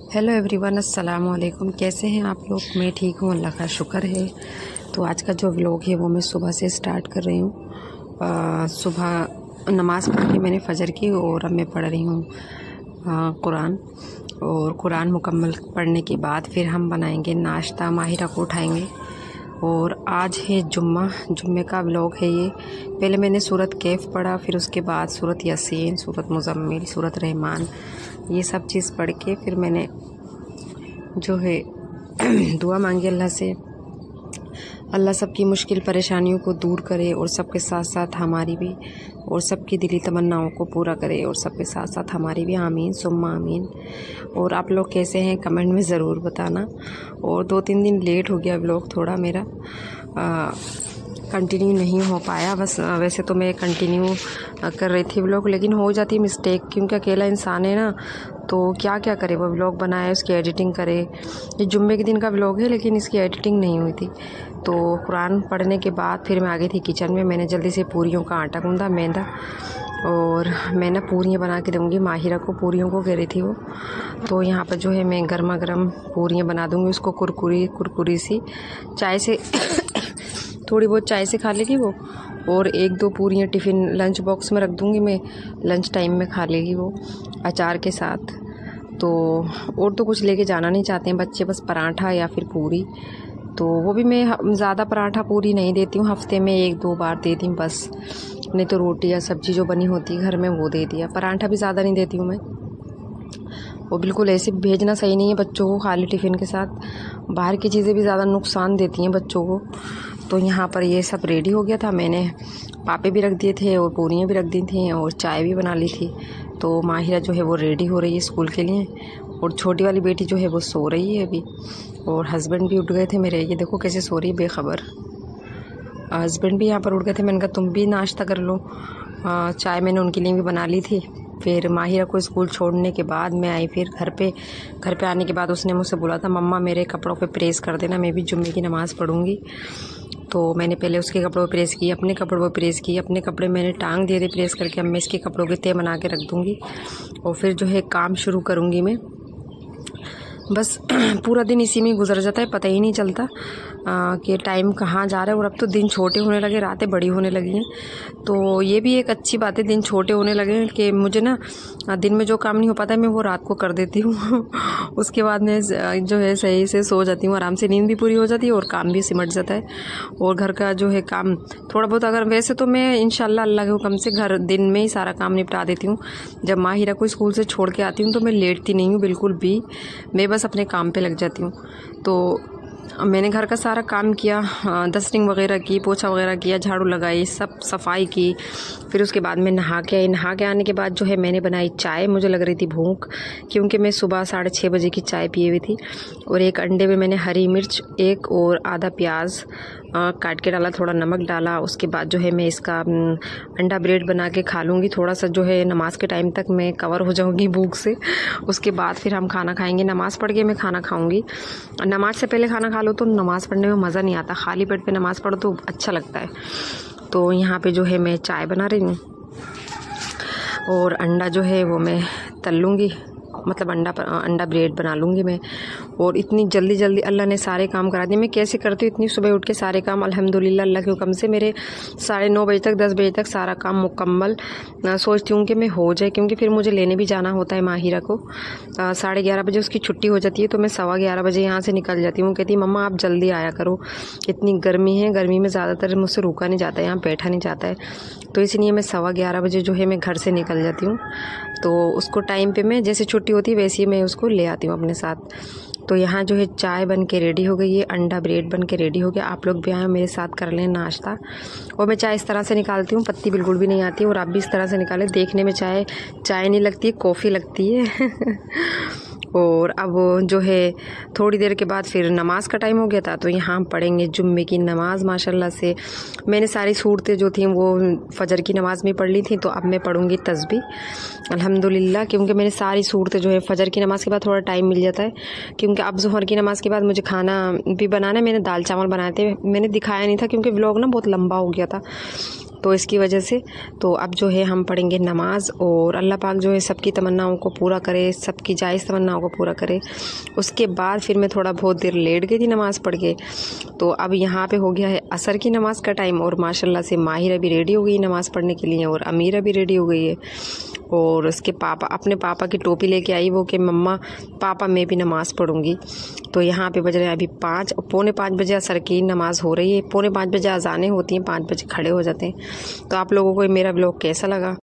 Hello everyone, अस्सलाम वालेकुम। कैसे हैं आप लोग? मैं ठीक हूँ, अल्लाह का शुक्र है। तो आज का जो व्लॉग है वो मैं सुबह से स्टार्ट कर रही हूँ। सुबह नमाज़ पढ़ के मैंने फ़जर की और अब मैं पढ़ रही हूँ कुरान। और कुरान मुकम्मल पढ़ने के बाद फिर हम बनाएंगे नाश्ता, माहिरा को उठाएंगे। और आज है जुम्मे का व्लॉग है ये। पहले मैंने सूरत कैफ पढ़ा, फिर उसके बाद सूरत यासीन, सूरत मुज़म्मिल, सूरत रहमान, ये सब चीज़ पढ़ के फिर मैंने जो है दुआ मांगी अल्लाह से। अल्लाह सबकी मुश्किल परेशानियों को दूर करे और सबके साथ साथ हमारी भी, और सबकी दिली तमन्नाओं को पूरा करे और सबके साथ साथ हमारी भी। आमीन सुम्मा आमीन। और आप लोग कैसे हैं कमेंट में ज़रूर बताना। और 2-3 दिन लेट हो गया व्लॉग थोड़ा मेरा, कंटिन्यू नहीं हो पाया। बस वैसे तो मैं कंटिन्यू कर रही थी व्लॉग, लेकिन हो जाती है मिस्टेक, क्योंकि अकेला इंसान है ना, तो क्या क्या करे। वो व्लॉग बनाए, उसकी एडिटिंग करे। ये जुम्मे के दिन का व्लॉग है लेकिन इसकी एडिटिंग नहीं हुई थी। तो कुरान पढ़ने के बाद फिर मैं आ गई थी किचन में। मैंने जल्दी से पूरियों का आटा गूंदा, मैदा, और मैं ना पूरियाँ बना के दूँगी माहिरा को। पूरियों को कह रही थी वो। तो यहाँ पर जो है मैं गर्मा गर्म पूरियाँ बना दूँगी उसको, कुरकुरी सी। चाय से थोड़ी बहुत चाय से खा लेगी वो, और 1-2 पूरियाँ टिफ़िन लंच बॉक्स में रख दूँगी मैं, लंच टाइम में खा लेगी वो अचार के साथ। तो और तो कुछ लेके जाना नहीं चाहते हैं बच्चे, बस पराठा या फिर पूरी। तो वो भी मैं ज़्यादा पराठा पूरी नहीं देती हूँ, हफ्ते में 1-2 बार देती हूँ बस। नहीं तो रोटी या सब्ज़ी जो बनी होती है घर में वो दे दिया। पराठा भी ज़्यादा नहीं देती हूँ मैं, वो बिल्कुल ऐसे भेजना सही नहीं है बच्चों को खाली टिफ़िन के साथ। बाहर की चीज़ें भी ज़्यादा नुकसान देती हैं बच्चों को। तो यहाँ पर ये सब रेडी हो गया था, मैंने पापे भी रख दिए थे और पूरियाँ भी रख दी थी और चाय भी बना ली थी। तो माहिरा जो है वो रेडी हो रही है स्कूल के लिए, और छोटी वाली बेटी जो है वो सो रही है अभी। और हस्बैंड भी उठ गए थे मेरे, ये देखो कैसे सो रही है बेखबर। हस्बैंड भी यहाँ पर उठ गए थे। मैंने कहा तुम भी नाश्ता कर लो। चाय मैंने उनके लिए भी बना ली थी। फिर माहिरा को स्कूल छोड़ने के बाद मैं आई फिर घर पे आने के बाद उसने मुझसे बोला था मम्मा मेरे कपड़ों पे प्रेस कर देना, मैं भी जुम्मे की नमाज़ पढ़ूँगी। तो मैंने पहले उसके कपड़ों पे प्रेस की, अपने कपड़ों पे प्रेस की। अपने कपड़े मैंने टांग दिए थे प्रेस करके, अब मैं इसके कपड़ों के तह बना के रख दूँगी और फिर जो है काम शुरू करूँगी मैं। बस पूरा दिन इसी में गुजर जाता है, पता ही नहीं चलता कि टाइम कहाँ जा रहा है। और अब तो दिन छोटे होने लगे, रातें बड़ी होने लगी हैं। तो ये भी एक अच्छी बात है, दिन छोटे होने लगे हैं कि मुझे ना दिन में जो काम नहीं हो पाता है मैं वो रात को कर देती हूँ। उसके बाद मैं जो है सही से सो जाती हूँ, आराम से नींद भी पूरी हो जाती है और काम भी सिमट जाता है। और घर का जो है काम थोड़ा बहुत, अगर वैसे तो मैं इंशाल्लाह अल्लाह के हुक्म से घर दिन में ही सारा काम निपटा देती हूँ। जब माहिरा को स्कूल से छोड़ के आती हूँ तो मैं लेटती नहीं हूँ बिल्कुल भी, मैं बस अपने काम पे लग जाती हूँ। तो मैंने घर का सारा काम किया, डस्टिंग वगैरह की, पोछा वगैरह किया, झाड़ू लगाई, सब सफाई की। फिर उसके बाद मैं नहा के आई। नहा के आने के बाद जो है मैंने बनाई चाय। मुझे लग रही थी भूख, क्योंकि मैं सुबह 6:30 बजे की चाय पिए हुई थी। और एक अंडे में मैंने हरी मिर्च एक और आधा प्याज काट के डाला, थोड़ा नमक डाला। उसके बाद जो है मैं इसका अंडा ब्रेड बना के खा लूँगी। थोड़ा सा जो है नमाज के टाइम तक मैं कवर हो जाऊँगी भूख से। उसके बाद फिर हम खाना खाएंगे। नमाज़ पढ़ के मैं खाना खाऊँगी। नमाज से पहले खाना खा लो तो नमाज़ पढ़ने में मज़ा नहीं आता, खाली पेट पे नमाज़ पढ़ो तो अच्छा लगता है। तो यहाँ पे जो है मैं चाय बना रही हूँ और अंडा जो है वो मैं तल लूँगी, मतलब अंडा ब्रेड बना लूँगी मैं। और इतनी जल्दी अल्लाह ने सारे काम करा दिए। मैं कैसे करती हूँ इतनी सुबह उठ के सारे काम? अल्हम्दुलिल्लाह अल्लाह के हुक्म से मेरे 9:30 बजे तक 10 बजे तक सारा काम मुकम्मल सोचती हूँ कि मैं हो जाए, क्योंकि फिर मुझे लेने भी जाना होता है माहिरा को। 11:30 बजे उसकी छुट्टी हो जाती है, तो मैं 11:15 बजे यहाँ से निकल जाती हूँ। कहती मम्मा आप जल्दी आया करो, इतनी गर्मी है, गर्मी में ज़्यादातर मुझसे रुका नहीं जाता है, यहाँ बैठा नहीं जाता है। तो इसलिए मैं 11:15 बजे जो है मैं घर से निकल जाती हूँ। तो उसको टाइम पे मैं जैसे छुट्टी होती है वैसे ही मैं उसको ले आती हूँ अपने साथ। तो यहाँ जो है चाय बन के रेडी हो गई है, अंडा ब्रेड बन के रेडी हो गया। आप लोग भी आए मेरे साथ कर लें नाश्ता। और मैं चाय इस तरह से निकालती हूँ, पत्ती बिल्कुल भी नहीं आती, और आप भी इस तरह से निकालें। देखने में चाय नहीं लगती, कॉफ़ी लगती है। और अब जो है थोड़ी देर के बाद फिर नमाज का टाइम हो गया था, तो यहाँ हम पढ़ेंगे जुम्मे की नमाज। माशाल्लाह से मैंने सारी सूरतें जो थी वो फ़जर की नमाज़ में पढ़ ली थी, तो अब मैं पढ़ूँगी तस्बीह अल्हम्दुलिल्लाह। क्योंकि मैंने सारी सूरतें जो है फ़जर की नमाज़ के बाद थोड़ा टाइम मिल जाता है, क्योंकि अब ज़ोहर की नमाज़ के बाद मुझे खाना भी बनाना है। मैंने दाल चावल बनाए थे, मैंने दिखाया नहीं था क्योंकि व्लॉग ना बहुत लंबा हो गया था। तो इसकी वजह से तो अब जो है हम पढ़ेंगे नमाज़, और अल्लाह पाक जो है सबकी तमन्नाओं को पूरा करे, सबकी जायज़ तमन्नाओं को पूरा करे। उसके बाद फिर मैं थोड़ा बहुत देर लेट गई थी नमाज़ पढ़ के। तो अब यहाँ पे हो गया है असर की नमाज़ का टाइम, और माशाल्लाह से माहिरा भी रेडी हो गई नमाज़ पढ़ने के लिए, और अमीरा भी रेडी हो गई है। और उसके पापा, अपने पापा की टोपी लेके आई वो कि मम्मा पापा मैं भी नमाज़ पढ़ूँगी। तो यहाँ पे बज रहे हैं अभी 5, पौने 5 बजे असर की नमाज़ हो रही है। पौने 5 बजे अज़ानें होती हैं, 5 बजे खड़े हो जाते हैं। तो आप लोगों को मेरा व्लॉग कैसा लगा?